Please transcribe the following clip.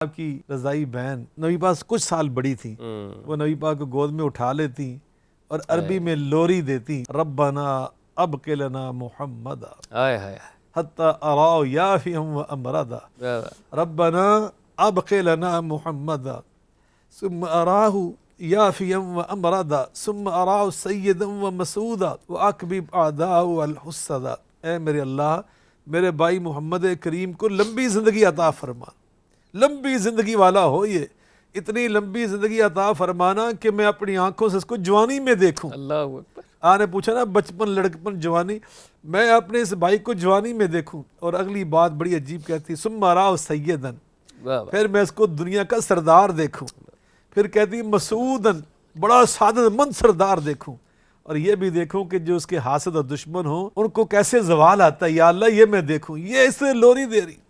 آپ کی رضائی بہن نبی پاک کچھ سال بڑی تھی، وہ نبی پاک کو گود میں اٹھا لیتی اور عربی میں لوری دیتی، ربنا ابق لنا محمدا حتی اراؤ یافیم و امردا، ربنا ابق لنا محمدا ثم اراہ یافیم و امردا ثم اراہ سیدا و مسعودا واکبب اعداء الحسدا۔ اے میرے اللہ میرے بھائی محمد کریم کو لمبی زندگی عطا فرما، لمبی زندگی والا ہو، یہ اتنی لمبی زندگی عطا فرمانا کہ میں اپنی آنکھوں سے اس کو جوانی میں دیکھوں۔ اللہ اکبر۔ آپ نے پوچھا نا بچپن، لڑکپن، جوانی، میں اپنے اس بھائی کو جوانی میں دیکھوں۔ اور اگلی بات بڑی عجیب کہتی، ثم اراہ سیدن، پھر میں اس کو دنیا کا سردار دیکھوں۔ پھر کہتی مسعودن، بڑا سعادت مند سردار دیکھوں، اور یہ بھی دیکھوں کہ جو اس کے حاسد اور دشمن ہوں ان کو کیسے زوال آتا ہے، یا اللہ یہ میں دیکھوں۔ یہ اس سے لوری دے رہی۔